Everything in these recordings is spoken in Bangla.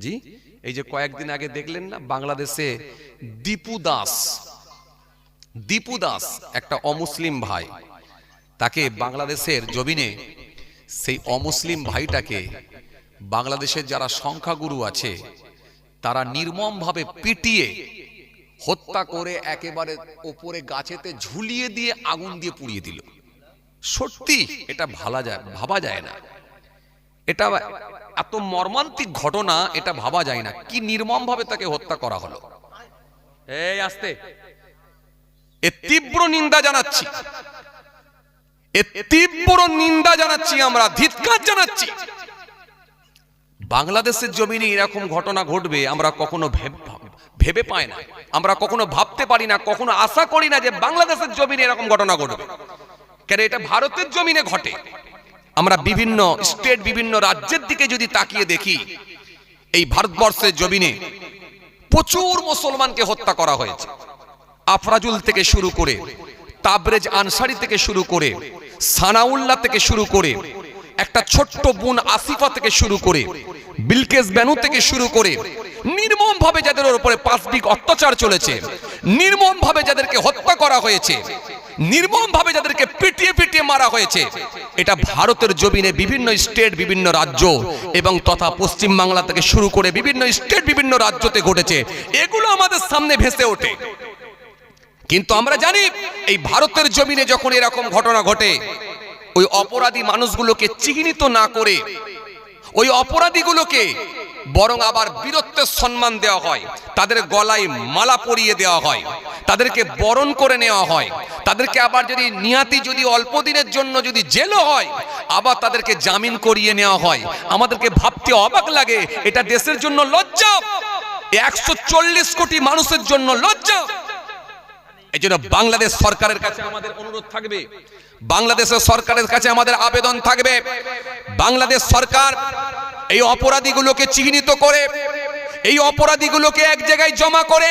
জি, এই যে কয়েকদিন আগে দেখলেন না বাংলাদেশে দীপু দাস একটা অমুসলিম ভাই, তাকে বাংলাদেশের জমিনে সেই অমুসলিম ভাইটাকে বাংলাদেশের যারা সংখ্যাগুরু আছে তারা নির্মমভাবে পিটিয়ে হত্যা করে একেবারে ওপরে গাছেতে ঝুলিয়ে দিয়ে আগুন দিয়ে পুড়িয়ে দিল। সত্যি এটা ভাবা যায় না, এটা এত মর্মান্তিক ঘটনা, এটা ভাবা যায় না কি নির্মমভাবে তাকে হত্যা করা হলো। এই আস্তে, এ তীব্র নিন্দা জানাচ্ছি, আমরা ধিক্কার জানাচ্ছি। বাংলাদেশের জমিনে এরকম ঘটনা ঘটবে আমরা কখনো ভেবে পাই না, আমরা কখনো ভাবতে পারি না, কখনো আশা করি না যে বাংলাদেশের জমিনে এরকম ঘটনা ঘটবে। কেন এটা ভারতের জমিনে ঘটে। আমরা বিভিন্ন স্টেট, বিভিন্ন রাজ্যের দিকে যদি তাকিয়ে দেখি, এই ভারতবর্ষের জমিনে প্রচুর মুসলমানকে হত্যা করা হয়েছে। আফরাজুল থেকে শুরু করে, তাবরেজ আনসারি থেকে শুরু করে, সানাউল্লাহ থেকে শুরু করে, একটা ছোট্ট বোন আসিফা থেকে শুরু করে, বিলকেস বানু থেকে শুরু করে, নির্মম ভাবে যাদের উপরে পাশবিক অত্যাচার চলেছে, নির্মম ভাবে যাদেরকে হত্যা করা হয়েছে, নির্মম ভাবে যাদেরকে পিটিয়ে পিটিয়ে মারা হয়েছে, এটা ভারতের জমিনে বিভিন্ন স্টেট, বিভিন্ন রাজ্য এবং তথা পশ্চিম বাংলা থেকে শুরু করে বিভিন্ন স্টেট, বিভিন্ন রাজ্যতে ঘটেছে। এগুলো আমাদের সামনে ভেসে ওঠে। কিন্তু আমরা জানি এই ভারতের জমিনে যখন এরকম ঘটনা ঘটে, ওই অপরাধী মানুষগুলোকে চিহ্নিত না করে ওই অপরাধীগুলোকে বরং আবার বীরত্বের সম্মান দেওয়া হয়, তাদের গলায় মালা পরিয়ে দেওয়া হয়, তাদেরকে বরণ করে নেওয়া হয়, তাদেরকে আবার যদি নিয়াতি যদি অল্প দিনের জন্য যদি জেলও হয় আবার তাদেরকে জামিন করিয়ে নেওয়া হয়। আমাদেরকে ভাবতে অবাক লাগে, এটা দেশের জন্য লজ্জা, 140 কোটি মানুষের জন্য লজ্জা। এই জন্য বাংলাদেশ সরকারের কাছে আমাদের অনুরোধ থাকবে, বাংলাদেশের সরকারের কাছে আমাদের আবেদন থাকবে, বাংলাদেশ সরকার এই অপরাধীগুলোকে চিহ্নিত করে, এই অপরাধীগুলোকে এক জায়গায় জমা করে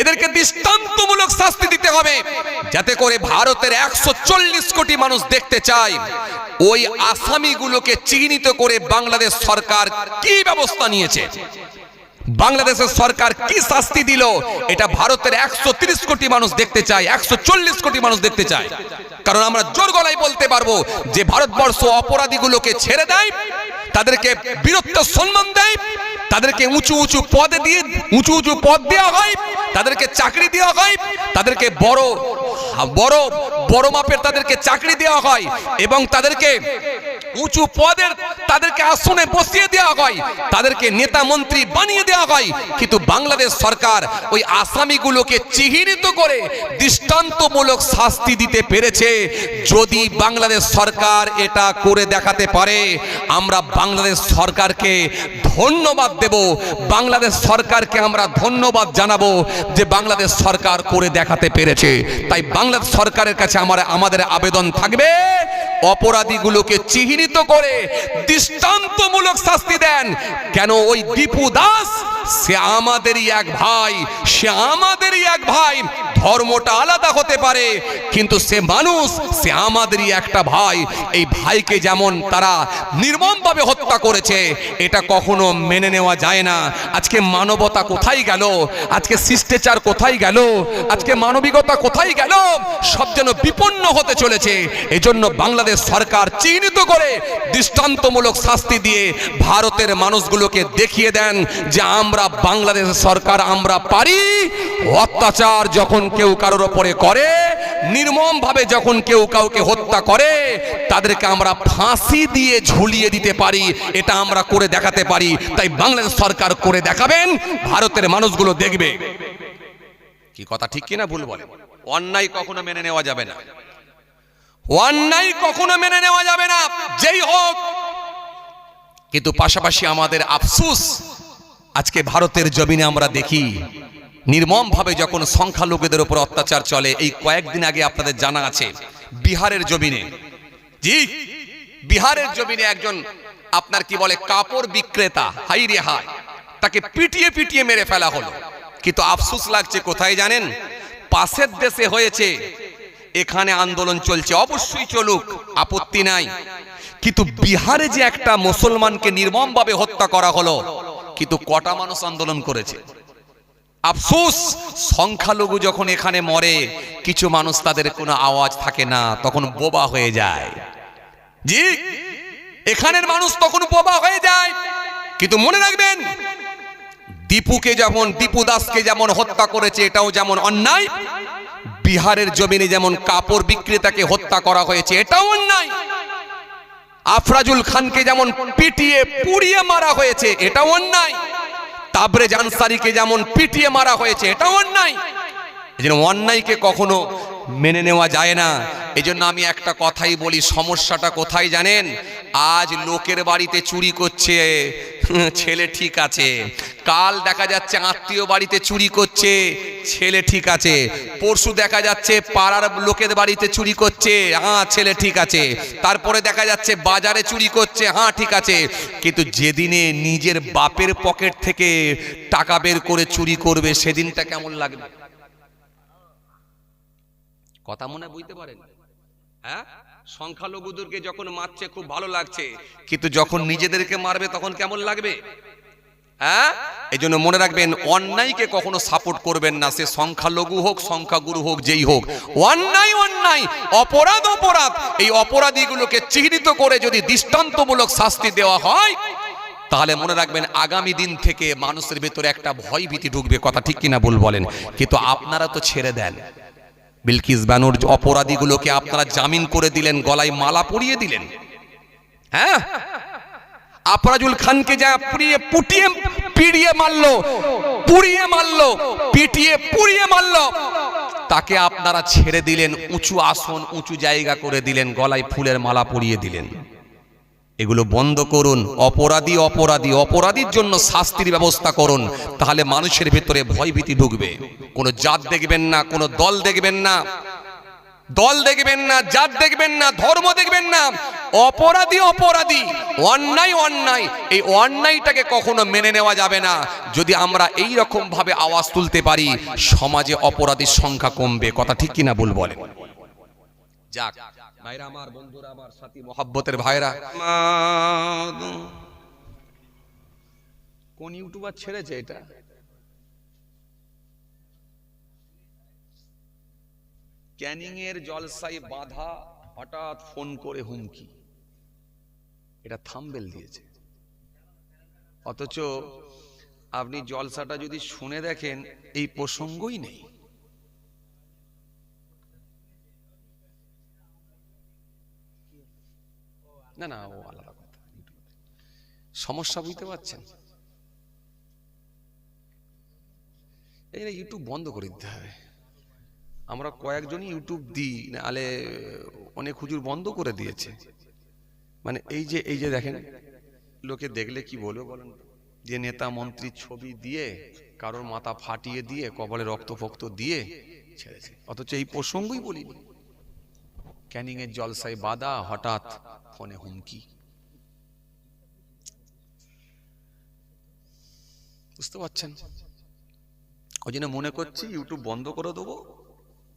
এদেরকে দৃষ্টান্তমূলক শাস্তি দিতে হবে, যাতে করে ভারতের 140 কোটি মানুষ দেখতে চায় ওই আসামিগুলোকে চিহ্নিত করে বাংলাদেশ সরকার কি ব্যবস্থা নিয়েছে, বাংলাদেশের সরকার কি শাস্তি দিল, এটা ভারতের 130 কোটি মানুষ দেখতে চায়, 140 কোটি মানুষ দেখতে চায়। কারণ আমরা জোর গলায় বলতে পারবো যে ভারতবর্ষ অপরাধীগুলোকে ছেড়ে দেয়, তাদেরকে বীরত্ব সম্মান দেয়, তাদেরকে উঁচু উঁচু পদ দেওয়া হয়, তাদেরকে চাকরি দেওয়া হয়, তাদেরকে বড় মাপের তাদেরকে চাকরি দেওয়া হয় এবং তাদেরকে উঁচু পদের তাদেরকে আসনে বসিয়ে দেওয়া হয়, তাদেরকে নেতা মন্ত্রী বানিয়ে দেওয়া হয়। কিন্তু বাংলাদেশ সরকার ওই আসামিগুলোকে চিহ্নিত করে দৃষ্টান্তমূলক শাস্তি দিতে পেরেছে। যদি বাংলাদেশ সরকার এটা করে দেখাতে পারে, আমরা বাংলাদেশ সরকারকে ধন্যবাদ দেব, বাংলাদেশ সরকারকে আমরা ধন্যবাদ জানাবো যে বাংলাদেশ সরকার করে দেখাতে পেরেছে। তাই বাংলাদেশ সরকারের কাছে আমাদের আবেদন থাকবে, অপরাধীগুলোকে চিহ্নিত করে দৃষ্টান্তমূলক শাস্তি দেন। কেন ওই দীপু দাস সে আমাদেরই এক ভাই, সে আমাদেরই এক ভাই, ধর্মটা আলাদা হতে পারে কিন্তু সে মানুষ, সে আমাদেরই একটা ভাই। এই ভাইকে যেমন তারা নির্মমভাবে হত্যা করেছে, এটা কখনো মেনে নেওয়া যায় না। আজকে মানবতা কোথায় গেল, আজকে শিষ্টাচার কোথায় গেল, আজকে মানবিকতা কোথায় গেল, সব যেন বিপন্ন হতে চলেছে। এজন্য বাংলাদেশ সরকার চিহ্নিত করে দৃষ্টান্তমূলক শাস্তি দিয়ে ভারতের মানুষগুলোকে দেখিয়ে দেন যে আমরা বাংলাদেশ সরকার, আমরা পারি। অত্যাচার যখন কেউ কারোর উপরে করে, নির্মম ভাবে যখন কেউ কাউকে হত্যা করে, তাদেরকে আমরা ফাঁসি দিয়ে ঝুলিয়ে দিতে পারি, এটা আমরা করে দেখাতে পারি। তাই বাংলাদেশ সরকার করে দেখাবেন, ভারতের মানুষগুলো দেখবে। কি কথা ঠিক কিনা ভুল বলে? অন্যায় কখনো মেনে নেওয়া যাবে না, অন্যায় কখনো মেনে নেওয়া যাবে না, যেই হোক। কিন্তু পাশাপাশি আমাদের আফসোস, আজকে ভারতের জমিনে আমরা দেখি নির্মম ভাবে যখন সংখ্যালঘুদের উপর অত্যাচার চলে। এই কয়েকদিন আগে আপনাদের জানা আছে বিহারের জমিনে, জি বিহারের জমিনে একজন আপনার কি বলে কাপড় বিক্রেতা, হাই রে হাই, তাকে পিটিয়ে পিটিয়ে মেরে ফেলা হলো। কিন্তু আফসোস লাগছে কোথায় জানেন? পাশের দেশে হয়েছে, এখানে আন্দোলন চলছে, অবশ্যই চলুক, আপত্তি নাই। কিন্তু বিহারে যে একটা মুসলমানকে নির্মমভাবে হত্যা করা হলো, কিন্তু কটা মানুষ আন্দোলন করেছে? আফসোস, সংখ্যালঘু যখন এখানে মরে কিছু মানুষ তাদের কোনো আওয়াজ থাকে না, তখন বোবা হয়ে যায়। জি, এখানের মানুষ তখন বোবা হয়ে যায়। কিন্তু মনে রাখবেন, দীপুকে যেমন, দীপু দাসকে যেমন হত্যা করেছে এটাও যেমন অন্যায়, বিহারের জমিনে যেমন কাপড় বিক্রেতাকে হত্যা করা হয়েছে এটাও অন্যায়, আফরাজুল খানকে যেমন পিটিয়ে পুড়িয়ে মারা হয়েছে এটাও অন্যায়, তাবরেজ আনসারীকে যেমন পিটিয়ে মারা হয়েছে এটাও অন্যায়। এজন্য অন্যায়কে কখনো মেনে নেওয়া যায় না। এজন্য আমি একটা কথাই বলি, সমস্যাটা কোথায় জানেন? আজ লোকের বাড়িতে চুরি করছে ছেলে ঠিক আছে, কাল দেখা যাচ্ছে আত্মীয় বাড়িতে চুরি করছে ছেলে ঠিক আছে, পরশু দেখা যাচ্ছে পাড়ার লোকের বাড়িতে চুরি করছে, হ্যাঁ ছেলে ঠিক আছে, তারপরে দেখা যাচ্ছে বাজারে চুরি করছে, হ্যাঁ ঠিক আছে। কিন্তু যেদিনে নিজের বাপের পকেট থেকে টাকা বের করে চুরি করবে সেদিনটা কেমন লাগবে? কথা মনে বুঝতে পারেন? হ্যাঁ, সংখ্যালঘুদেরকে যখন মারছে খুব ভালো লাগছে, কিন্তু যখন নিজেদেরকে মারবে তখন কেমন লাগবে? হ্যাঁ, এই জন্য মনে রাখবেন, অন্যায়কে কখনো সাপোর্ট করবেন না, সে সংখ্যালঘু হোক সংখ্যাগুরু হোক যেই হোক। অন্যায় অন্যায়, অপরাধ অপরাধ। এই অপরাধীগুলোকে চিহ্নিত করে যদি দৃষ্টান্তমূলক শাস্তি দেওয়া হয়, তাহলে মনে রাখবেন আগামী দিন থেকে মানুষের ভেতরে একটা ভয় ভীতি ঢুকবে। কথা ঠিক কিনা ভুল বলেন? কিন্তু আপনারা তো ছেড়ে দেন। বিলকিস বানুর অপরাধীগুলোকে আপনারা জামিন করে দিলেন, গলায় মালা পরিয়ে দিলেন। হ্যাঁ, আফরাজুল খানকে যা পিটিয়ে মারলো, পিটিয়ে পুড়িয়ে মারলো, তাকে আপনারা ছেড়ে দিলেন, উঁচু আসন উঁচু জায়গা করে দিলেন, গলায় ফুলের মালা পরিয়ে দিলেন। এগুলো বন্ধ করুন। অপরাধীর জন্য শাস্তির ব্যবস্থা করুন, তাহলে মানুষের ভেতরে ভয়ভীতি ঢুকবে। কোনো জাত দেখবেন না, কোনো দল দেখবেন না, জাত দেখবেন না, ধর্ম দেখবেন না। অপরাধী, অন্যায়। এই অন্যায়টাকে কখনো মেনে নেওয়া যাবে না। যদি আমরা এই রকম ভাবে আওয়াজ তুলতে পারি, সমাজে অপরাধীর সংখ্যা কমবে। কথা ঠিক কিনা ভুল বলেন? যাক ভাইরা আমার, বন্ধুরা আমার, সাথী মহব্বতের ভাইরা, কোন ইউটিউবার ছেড়েছে এটা? ক্যানিং এর জলসায় বাধা, হঠাৎ ফোন করে হুমকি, এটা থাম্বনেল দিয়েছে। অথচ আপনি জলসাটা যদি শুনে দেখেন, এই প্রসঙ্গই নেই। না, ও আলাদা কথা। সমস্যা বুঝতে পারছেন? এই ইউটিউব বন্ধ করে দিতে হবে। আমরা কয়েকজনই ইউটিউব দিই, নাহলে অনেক হুজুর বন্ধ করে দিয়েছে। মানে এই যে দেখেন, লোকে দেখলে কি বলবে বলেন? যে নেতা মন্ত্রীর ছবি দিয়ে, কারোর মাথা ফাটিয়ে দিয়ে, কপালে রক্ত ফক্ত দিয়ে ছেড়েছে। অথচ এই প্রসঙ্গই বলিনি। ক্যানিং এর জলসায় বাধা, হঠাৎ ফোনে হুমকি। বুঝতে পারছেন? ওই জন্য মনে করছি ইউটিউব বন্ধ করে দেবো,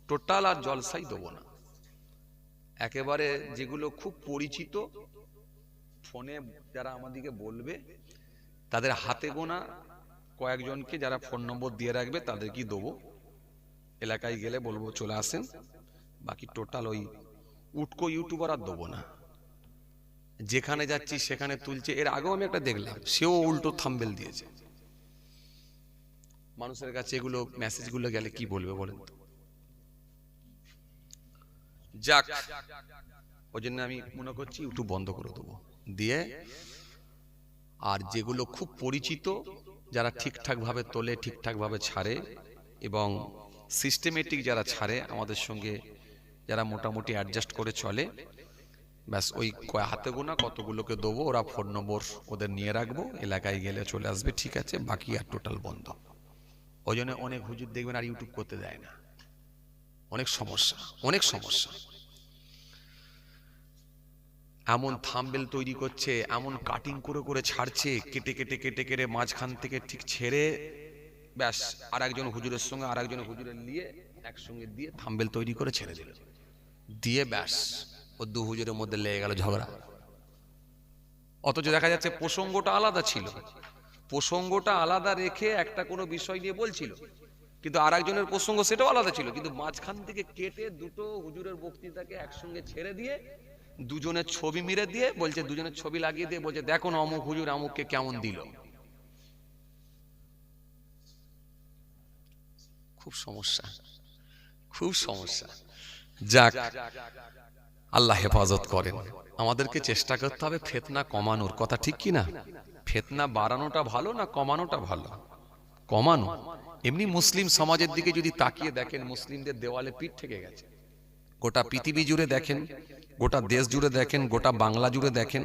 টোটাল আর জলসাই দেবো না। একেবারে যেগুলো খুব পরিচিত, ফোনে যারা আমাদেরকে বলবে, তাদের হাতে গোনা কয়েকজনকে যারা ফোন নম্বর দিয়ে রাখবে তাদেরকেই দেবো। এলাকায় গেলে বলবো চলে আসেন। বাকি টোটাল ওই উটকো ইউটিউবার আর দেবো না। যেখানে যাচ্ছি সেখানে তুলছে। এর আগেও আমি একটা দেখলাম, সেও উল্টো থাম্বনেল দিয়েছে। মানুষের কাছে এগুলো মেসেজগুলো গেলে কি বলবে বলেন তো? যাক, ওই জন্য আমি মনে করছি ইউটিউব বন্ধ করে দেবো দিয়ে, আর যেগুলো খুব পরিচিত, যারা ঠিকঠাক ভাবে তোলে, ঠিকঠাক ভাবে ছাড়ে এবং সিস্টেমেটিক যারা ছাড়ে, আমাদের সঙ্গে যারা মোটামুটি অ্যাডজাস্ট করে চলে, ব্যাস ওই হাতে গোনা কতগুলোকে দেবো। ওরা ফোন নম্বর ওদের নিয়ে রাখবো, এলাকায় গেলে চলে আসবে, ঠিক আছে। বাকি আর টোটাল বন্ধ। ওই জন্য অনেক হুজুর দেখবেন আর ইউটিউব করতে দেয় না। অনেক সমস্যা। এমন থাম্বনেল তৈরি করছে, এমন কাটিং করে ছাড়ছে, কেটে মাঝখান থেকে ঠিক ছেড়ে, ব্যাস আর একজন হুজুরের সঙ্গে আর একজন হুজুরের নিয়ে একসঙ্গে দিয়ে থাম্বনেল তৈরি করে ছেড়ে দিল, দিয়ে ব্যাস ও দু হুজুরের মধ্যে লেগে গেল ঝগড়া। অথচ দেখা যাচ্ছে প্রসঙ্গটা আলাদা ছিল, প্রসঙ্গটা আলাদা রেখে একটা কোনো বিষয় নিয়ে বলছিল, কিন্তু আর একজনের প্রসঙ্গ সেটাও আলাদা ছিল, কিন্তু মাঝখান থেকে কেটে দুটো হুজুরের বক্তৃতাকে একসঙ্গে ছেড়ে দিয়ে দুজনের ছবি মেরে দিয়ে বলছে, দুজনের ছবি লাগিয়ে দিয়ে বলছে দেখো না অমুক হুজুর আমুককে কেমন দিল। খুব সমস্যা, খুব সমস্যা। যাক, আল্লাহ হেফাজত করেন। আমাদেরকে চেষ্টা করতে হবে ফিতনা কমানোর, কথা ঠিক কি না? ফিতনা বাড়ানোটা ভালো না কমানোটা ভালো? কমানো। এমনি মুসলিম সমাজের দিকে যদি তাকিয়ে দেখেন, মুসলিমদের দেওয়ালে পিঠ থেকে গেছে। গোটা পৃথিবী জুড়ে দেখেন, গোটা দেশ জুড়ে দেখেন, গোটা বাংলা জুড়ে দেখেন,